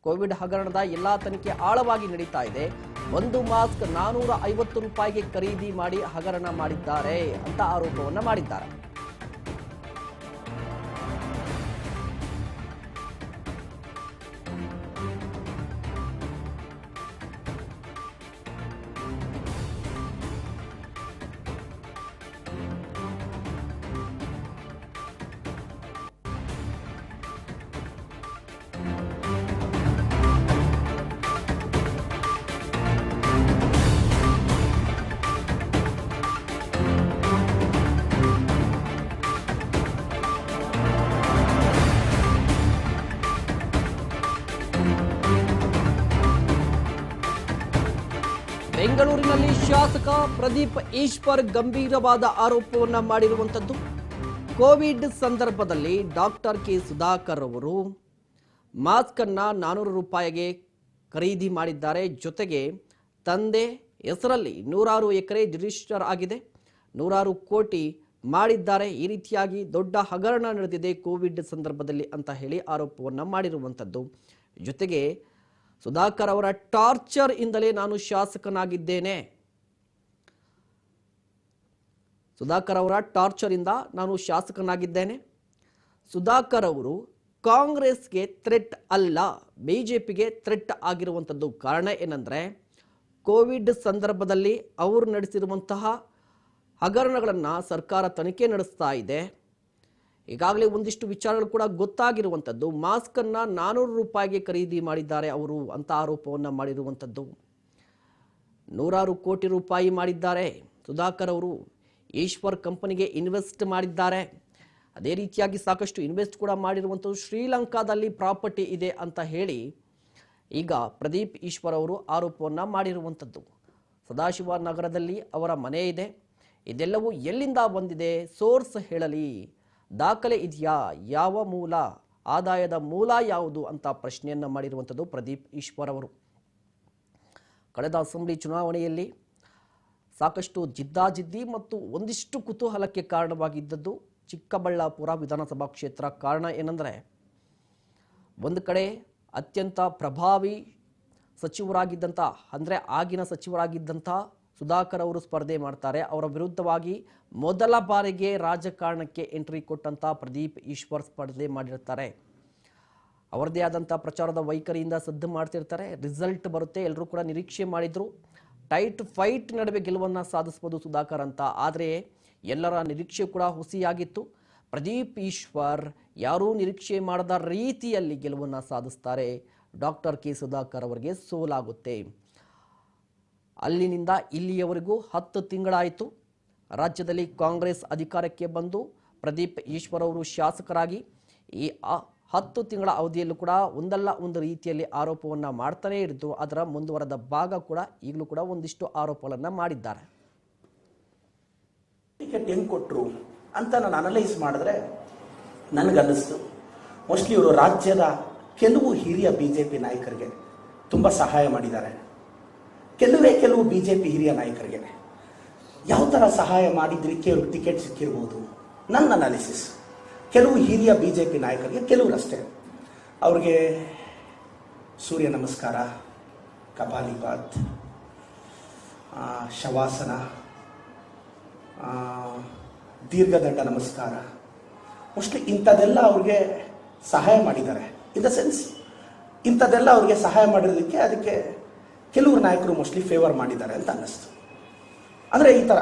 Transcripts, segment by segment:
Covid ಹಗರಣದ ಎಲ್ಲಾ ತನಿಖೆ ಆಳವಾಗಿ ನಡೀತಾ ಇದೆ. ಒಂದು ಮಾಸ್ಕ್ 450 ರೂಪಾಯಿಗೆ ಖರೀದಿ ಮಾಡಿ ಹಗರಣ ಮಾಡಿದ್ದಾರೆ ಅಂತ ಆರೋಪವನ್ನ ಮಾಡಿದ್ದಾರೆ. ಬೆಂಗಳೂರಿನಲ್ಲಿ ಶಾಸಕ ಪ್ರದೀಪ್ ಈಶ್ವರ್ ಗಂಭೀರವಾದ ಆರೋಪವನ್ನ ಮಾಡಿರುವಂತದ್ದು. ಕೋವಿಡ್ ಸಂದರ್ಭದಲ್ಲಿ ಡಾಕ್ಟರ್ ಕೆ ಸುಧಾಕರ್ ಅವರು ಮಾಸ್ಕ್ ಅನ್ನ 400 ರೂಪಾಯಿಗೆ ಖರೀದಿ ಮಾಡಿದ್ದಾರೆ. ಜೊತೆಗೆ ತಂದೆ ಹೆಸರಲ್ಲಿ 100 ಎಕರೆ ರಿಜಿಸ್ಟರ್ ಆಗಿದೆ, 100 ಕೋಟಿ ಮಾಡಿದ್ದಾರೆ. ಈ ರೀತಿಯಾಗಿ ದೊಡ್ಡ ಹಗರಣ ನಡೆದಿದೆ ಕೋವಿಡ್ ಸಂದರ್ಭದಲ್ಲಿ ಅಂತ ಹೇಳಿ ಆರೋಪವನ್ನ ಮಾಡಿರುವಂತದ್ದು. ಜೊತೆಗೆ ಸುಧಾಕರ್ ಅವರ ಟಾರ್ಚರ್ ಇಂದಲೇ ನಾನು ಶಾಸಕನಾಗಿದ್ದೇನೆ, ಸುಧಾಕರ್ ಅವರ ಟಾರ್ಚರ್ ಇಂದ ನಾನು ಶಾಸಕನಾಗಿದ್ದೇನೆ. ಸುಧಾಕರ್ ಅವರು ಕಾಂಗ್ರೆಸ್ಗೆ ಥ್ರೆಟ್ ಅಲ್ಲ, ಬಿಜೆಪಿಗೆ ಥ್ರೆಟ್ ಆಗಿರುವಂಥದ್ದು. ಕಾರಣ ಏನಂದರೆ ಕೋವಿಡ್ ಸಂದರ್ಭದಲ್ಲಿ ಅವರು ನಡೆಸಿರುವಂತಹ ಹಗರಣಗಳನ್ನು ಸರ್ಕಾರ ತನಿಖೆ ನಡೆಸ್ತಾ ಇದೆ. ಈಗಾಗಲೇ ಒಂದಿಷ್ಟು ವಿಚಾರಗಳು ಕೂಡ ಗೊತ್ತಾಗಿರುವಂಥದ್ದು. ಮಾಸ್ಕ್ ಅನ್ನ 400 ರೂಪಾಯಿಗೆ ಖರೀದಿ ಮಾಡಿದ್ದಾರೆ ಅವರು ಅಂತ ಆರೋಪವನ್ನು ಮಾಡಿರುವಂಥದ್ದು. 100 ಕೋಟಿ ರೂಪಾಯಿ ಮಾಡಿದ್ದಾರೆ ಸುಧಾಕರ್ ಅವರು. ಈಶ್ವರ್ ಕಂಪನಿಗೆ ಇನ್ವೆಸ್ಟ್ ಮಾಡಿದ್ದಾರೆ. ಅದೇ ರೀತಿಯಾಗಿ ಸಾಕಷ್ಟು ಇನ್ವೆಸ್ಟ್ ಕೂಡ ಮಾಡಿರುವಂಥದ್ದು. ಶ್ರೀಲಂಕಾದಲ್ಲಿ ಪ್ರಾಪರ್ಟಿ ಇದೆ ಅಂತ ಹೇಳಿ ಈಗ ಪ್ರದೀಪ್ ಈಶ್ವರ್ ಅವರು ಆರೋಪವನ್ನು ಮಾಡಿರುವಂಥದ್ದು. ಸದಾಶಿವ ನಗರದಲ್ಲಿ ಅವರ ಮನೆ ಇದೆ. ಇದೆಲ್ಲವೂ ಎಲ್ಲಿಂದ ಬಂದಿದೆ, ಸೋರ್ಸ್ ಹೇಳಲಿ, ದಾಖಲೆ ಇದೆಯಾ, ಯಾವ ಮೂಲ, ಆದಾಯದ ಮೂಲ ಯಾವುದು ಅಂತ ಪ್ರಶ್ನೆಯನ್ನು ಮಾಡಿರುವಂಥದ್ದು ಪ್ರದೀಪ್ ಈಶ್ವರ್ ಅವರು. ಕಳೆದ ಅಸೆಂಬ್ಲಿ ಚುನಾವಣೆಯಲ್ಲಿ ಸಾಕಷ್ಟು ಜಿದ್ದಾಜಿದ್ದಿ ಮತ್ತು ಒಂದಿಷ್ಟು ಕುತೂಹಲಕ್ಕೆ ಕಾರಣವಾಗಿದ್ದದ್ದು ಚಿಕ್ಕಬಳ್ಳಾಪುರ ವಿಧಾನಸಭಾ ಕ್ಷೇತ್ರ. ಕಾರಣ ಏನಂದರೆ ಒಂದು ಕಡೆ ಅತ್ಯಂತ ಪ್ರಭಾವಿ ಸಚಿವರಾಗಿದ್ದಂಥ, ಅಂದರೆ ಆಗಿನ ಸಚಿವರಾಗಿದ್ದಂಥ ಸುಧಾಕರ್ ಅವರು ಸ್ಪರ್ಧೆ ಮಾಡ್ತಾರೆ. ಅವರ ವಿರುದ್ಧವಾಗಿ ಮೊದಲ ಬಾರಿಗೆ ರಾಜಕಾರಣಕ್ಕೆ ಎಂಟ್ರಿ ಕೊಟ್ಟಂಥ ಪ್ರದೀಪ್ ಈಶ್ವರ್ ಸ್ಪರ್ಧೆ ಮಾಡಿರ್ತಾರೆ. ಅವರದೇ ಆದಂಥ ಪ್ರಚಾರದ ವೈಖರಿಯಿಂದ ಸದ್ದು ಮಾಡ್ತಿರ್ತಾರೆ. ರಿಸಲ್ಟ್ ಬರುತ್ತೆ, ಎಲ್ಲರೂ ಕೂಡ ನಿರೀಕ್ಷೆ ಮಾಡಿದ್ರು ಟೈಟ್ ಫೈಟ್ ನಡುವೆ ಗೆಲುವನ್ನು ಸಾಧಿಸ್ಬೋದು ಸುಧಾಕರ್ ಅಂತ. ಆದರೆ ಎಲ್ಲರ ನಿರೀಕ್ಷೆ ಕೂಡ ಹುಸಿಯಾಗಿತ್ತು. ಪ್ರದೀಪ್ ಈಶ್ವರ್ ಯಾರೂ ನಿರೀಕ್ಷೆ ಮಾಡದ ರೀತಿಯಲ್ಲಿ ಗೆಲುವನ್ನು ಸಾಧಿಸ್ತಾರೆ. ಡಾಕ್ಟರ್ ಕೆ ಸುಧಾಕರ್ ಅವರಿಗೆ ಸೋಲಾಗುತ್ತೆ. ಅಲ್ಲಿನಿಂದ ಇಲ್ಲಿಯವರೆಗೂ 10 ತಿಂಗಳಾಯಿತು. ರಾಜ್ಯದಲ್ಲಿ ಕಾಂಗ್ರೆಸ್ ಅಧಿಕಾರಕ್ಕೆ ಬಂದು ಪ್ರದೀಪ್ ಈಶ್ವರ್ ಅವರು ಶಾಸಕರಾಗಿ ಈ 10 ತಿಂಗಳ ಅವಧಿಯಲ್ಲೂ ಕೂಡ ಒಂದಲ್ಲ ಒಂದು ರೀತಿಯಲ್ಲಿ ಆರೋಪವನ್ನು ಮಾಡ್ತಾನೇ ಇದ್ದು ಅದರ ಮುಂದುವರೆದ ಭಾಗ ಕೂಡ ಈಗಲೂ ಕೂಡ ಒಂದಿಷ್ಟು ಆರೋಪಗಳನ್ನು ಮಾಡಿದ್ದಾರೆ. ಟಿಕೆಟ್ ಹೆಂಗೆ ಕೊಟ್ಟರು ಅಂತ ನಾನು ಅನಲೈಸ್ ಮಾಡಿದ್ರೆ ನನಗನ್ನಿಸ್ತು ಮೋಸ್ಟ್ಲಿ ಇವರು ರಾಜ್ಯದ ಕೆಲವು ಹಿರಿಯ ಬಿಜೆಪಿ ನಾಯಕರಿಗೆ ತುಂಬ ಸಹಾಯ ಮಾಡಿದ್ದಾರೆ. ಕೆಲವು ಬಿಜೆಪಿ ಹಿರಿಯ ನಾಯಕರಿಗೆ ಯಾವ ಥರ ಸಹಾಯ ಮಾಡಿದ್ರಿಕೆ ಅವ್ರಿಗೆ ಟಿಕೆಟ್ ಸಿಕ್ಕಿರ್ಬೋದು. ನನ್ನ ಅನಾಲಿಸಿಸ್ ಕೆಲವು ಹಿರಿಯ ಬಿಜೆಪಿ ನಾಯಕರಿಗೆ, ಕೆಲವರಷ್ಟೇ, ಅವ್ರಿಗೆ ಸೂರ್ಯ ನಮಸ್ಕಾರ, ಕಪಾಲಿಪಾತ್, ಶವಾಸನ, ದೀರ್ಘದಂಡ ನಮಸ್ಕಾರ, ಮೋಸ್ಟ್ಲಿ ಇಂಥದ್ದೆಲ್ಲ ಅವ್ರಿಗೆ ಸಹಾಯ ಮಾಡಿದ್ದಾರೆ. ಇನ್ ದ ಸೆನ್ಸ್ ಇಂಥದ್ದೆಲ್ಲ ಅವ್ರಿಗೆ ಸಹಾಯ ಮಾಡಿರೋದಕ್ಕೆ ಅದಕ್ಕೆ ಕೆಲವರು ನಾಯಕರು ಮೋಸ್ಟ್ಲಿ ಫೇವರ್ ಮಾಡಿದ್ದಾರೆ ಅಂತ ಅನ್ನಿಸ್ತು. ಅಂದರೆ ಈ ಥರ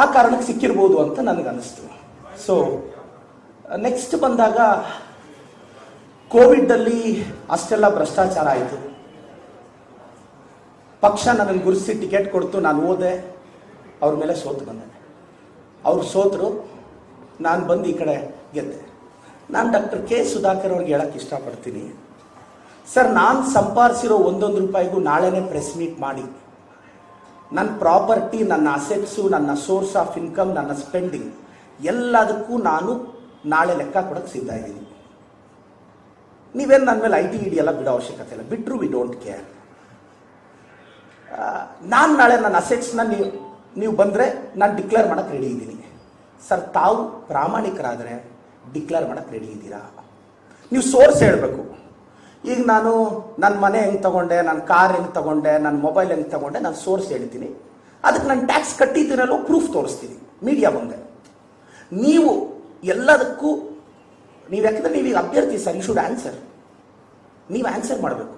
ಆ ಕಾರಣಕ್ಕೆ ಸಿಕ್ಕಿರ್ಬೋದು ಅಂತ ನನಗನ್ನಿಸ್ತು. ಸೊ ನೆಕ್ಸ್ಟ್ ಬಂದಾಗ ಕೋವಿಡ್ನಲ್ಲಿ ಅಷ್ಟೆಲ್ಲ ಭ್ರಷ್ಟಾಚಾರ ಆಯಿತು. ಪಕ್ಷ ನನ್ನನ್ನು ಗುರುತಿಸಿ ಟಿಕೆಟ್ ಕೊಡ್ತು, ನಾನು ಹೋದೆ, ಅವ್ರ ಮೇಲೆ ಸೋತು ಬಂದೆ. ಅವ್ರು ಸೋತರು, ನಾನು ಬಂದು ಈ ಕಡೆ ಗೆದ್ದೆ. ನಾನು ಡಾಕ್ಟರ್ ಕೆ ಸುಧಾಕರ್ ಅವ್ರಿಗೆ ಹೇಳಕ್ಕೆ ಇಷ್ಟಪಡ್ತೀನಿ, ಸರ್, ನಾನು ಸಂಪಾದಿಸಿರೋ 1 ರೂಪಾಯಿಗೂ ನಾಳೆನೇ ಪ್ರೆಸ್ ಮೀಟ್ ಮಾಡಿ ನನ್ನ ಪ್ರಾಪರ್ಟಿ, ನನ್ನ ಅಸೆಟ್ಸು, ನನ್ನ ಸೋರ್ಸ್ ಆಫ್ ಇನ್ಕಮ್, ನನ್ನ ಸ್ಪೆಂಡಿಂಗ್ ಎಲ್ಲದಕ್ಕೂ ನಾನು ನಾಳೆ ಲೆಕ್ಕ ಕೊಡೋಕ್ಕೆ ಸಿದ್ಧ ಇದ್ದೀನಿ. ನೀವೇನು ನನ್ನ ಮೇಲೆ IT ED ಎಲ್ಲ ಬಿಡೋ ಅವಶ್ಯಕತೆ ಇಲ್ಲ, ಬಿಟ್ಟರು ವಿ ಡೋಂಟ್ ಕೇರ್. ನಾನು ನಾಳೆ ನನ್ನ ಅಸೆಟ್ಸ್ನ ನೀವು ಬಂದರೆ ನಾನು ಡಿಕ್ಲೇರ್ ಮಾಡೋಕ್ಕೆ ರೆಡಿ ಇದ್ದೀನಿ. ಸರ್, ತಾವು ಪ್ರಾಮಾಣಿಕರಾದರೆ ಡಿಕ್ಲೇರ್ ಮಾಡೋಕ್ಕೆ ರೆಡಿ ಇದ್ದೀರಾ? ನೀವು ಸೋರ್ಸ್ ಹೇಳಬೇಕು. ಈಗ ನಾನು ನನ್ನ ಮನೆ ಹೆಂಗೆ ತಗೊಂಡೆ, ನನ್ನ ಕಾರ್ ಹೆಂಗೆ ತಗೊಂಡೆ, ನನ್ನ ಮೊಬೈಲ್ ಹೆಂಗೆ ತಗೊಂಡೆ, ನಾನು ಸೋರ್ಸ್ ಹೇಳ್ತೀನಿ, ಅದಕ್ಕೆ ನಾನು ಟ್ಯಾಕ್ಸ್ ಕಟ್ಟಿದ್ದೀನಲ್ಲೋ ಪ್ರೂಫ್ ತೋರಿಸ್ತೀನಿ ಮೀಡಿಯಾ ಮುಂದೆ. ನೀವು ಎಲ್ಲದಕ್ಕೂ ಯಾಕಂದರೆ ನೀವೀಗ ಅಭ್ಯರ್ಥಿ ಸರ್, ಯು ಶುಡ್ ಆನ್ಸರ್. ನೀವು ಆನ್ಸರ್ ಮಾಡಬೇಕು.